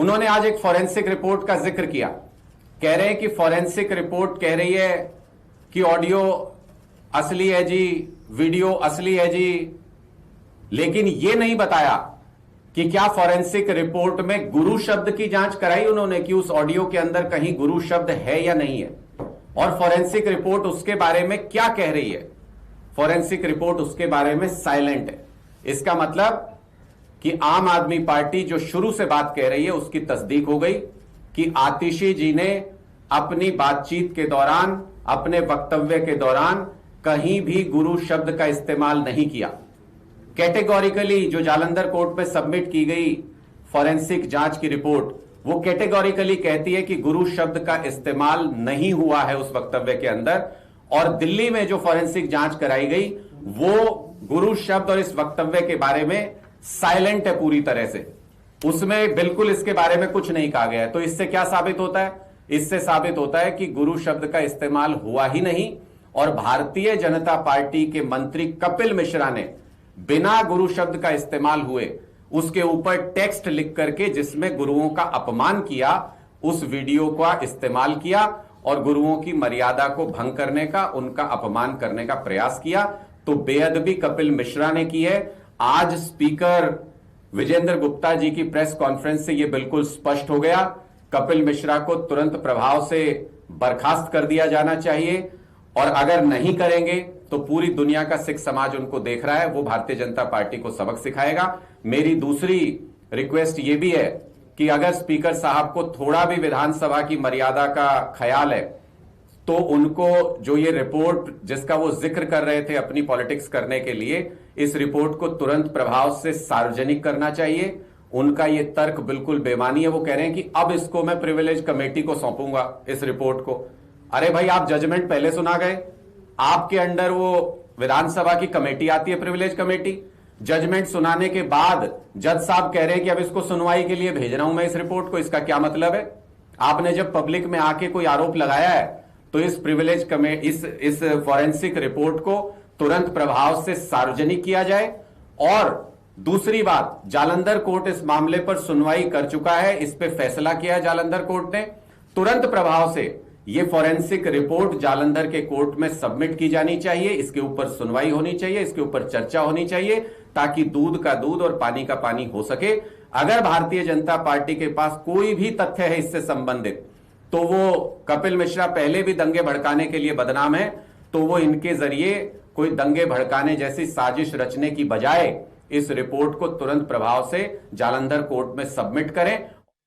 उन्होंने आज एक फॉरेंसिक रिपोर्ट का जिक्र किया। कह रहे हैं कि फॉरेंसिक रिपोर्ट कह रही है कि ऑडियो असली है जी, वीडियो असली है जी, लेकिन यह नहीं बताया कि क्या फॉरेंसिक रिपोर्ट में गुरु शब्द की जांच कराई उन्होंने कि उस ऑडियो के अंदर कहीं गुरु शब्द है या नहीं है, और फॉरेंसिक रिपोर्ट उसके बारे में क्या कह रही है। फॉरेंसिक रिपोर्ट उसके बारे में साइलेंट है। इसका मतलब कि आम आदमी पार्टी जो शुरू से बात कह रही है उसकी तस्दीक हो गई कि आतिशी जी ने अपनी बातचीत के दौरान, अपने वक्तव्य के दौरान कहीं भी गुरु शब्द का इस्तेमाल नहीं किया। कैटेगोरिकली जो जालंधर कोर्ट में सबमिट की गई फॉरेंसिक जांच की रिपोर्ट, वो कैटेगोरिकली कहती है कि गुरु शब्द का इस्तेमाल नहीं हुआ है उस वक्तव्य के अंदर। और दिल्ली में जो फॉरेंसिक जांच कराई गई वो गुरु शब्द और इस वक्तव्य के बारे में साइलेंट है पूरी तरह से। उसमें बिल्कुल इसके बारे में कुछ नहीं कहा गया है। तो इससे क्या साबित होता है? इससे साबित होता है कि गुरु शब्द का इस्तेमाल हुआ ही नहीं, और भारतीय जनता पार्टी के मंत्री कपिल मिश्रा ने बिना गुरु शब्द का इस्तेमाल हुए उसके ऊपर टेक्स्ट लिख करके जिसमें गुरुओं का अपमान किया, उस वीडियो का इस्तेमाल किया और गुरुओं की मर्यादा को भंग करने का, उनका अपमान करने का प्रयास किया। तो बेअदबी कपिल मिश्रा ने की है। आज स्पीकर विजेंद्र गुप्ता जी की प्रेस कॉन्फ्रेंस से यह बिल्कुल स्पष्ट हो गया। कपिल मिश्रा को तुरंत प्रभाव से बर्खास्त कर दिया जाना चाहिए, और अगर नहीं करेंगे तो पूरी दुनिया का सिख समाज उनको देख रहा है, वो भारतीय जनता पार्टी को सबक सिखाएगा। मेरी दूसरी रिक्वेस्ट यह भी है कि अगर स्पीकर साहब को थोड़ा भी विधानसभा की मर्यादा का ख्याल है तो उनको जो ये रिपोर्ट जिसका वो जिक्र कर रहे थे अपनी पॉलिटिक्स करने के लिए, इस रिपोर्ट को तुरंत प्रभाव से सार्वजनिक करना चाहिए। उनका ये तर्क बिल्कुल बेमानी है। वो कह रहे हैं कि अब इसको मैं प्रिविलेज कमेटी को सौंपूंगा इस रिपोर्ट को। अरे भाई, आप जजमेंट पहले सुना गए, आपके अंडर वो विधानसभा की कमेटी आती है, प्रिविलेज कमेटी। जजमेंट सुनाने के बाद जज साहब कह रहे हैं कि अब इसको सुनवाई के लिए भेज रहा हूं मैं इस रिपोर्ट को। इसका क्या मतलब है? आपने जब पब्लिक में आके कोई आरोप लगाया है तो इस प्रिविलेज कमेटी, इस फॉरेंसिक रिपोर्ट को तुरंत प्रभाव से सार्वजनिक किया जाए। और दूसरी बात, जालंधर कोर्ट इस मामले पर सुनवाई कर चुका है, इस पे फैसला किया है जालंधर कोर्ट ने। तुरंत प्रभाव से यह फॉरेंसिक रिपोर्ट जालंधर के कोर्ट में सबमिट की जानी चाहिए, इसके ऊपर सुनवाई होनी चाहिए, इसके ऊपर चर्चा होनी चाहिए, ताकि दूध का दूध और पानी का पानी हो सके। अगर भारतीय जनता पार्टी के पास कोई भी तथ्य है इससे संबंधित, तो वो कपिल मिश्रा पहले भी दंगे भड़काने के लिए बदनाम है, तो वो इनके जरिए कोई दंगे भड़काने जैसी साजिश रचने की बजाय इस रिपोर्ट को तुरंत प्रभाव से जालंधर कोर्ट में सबमिट करें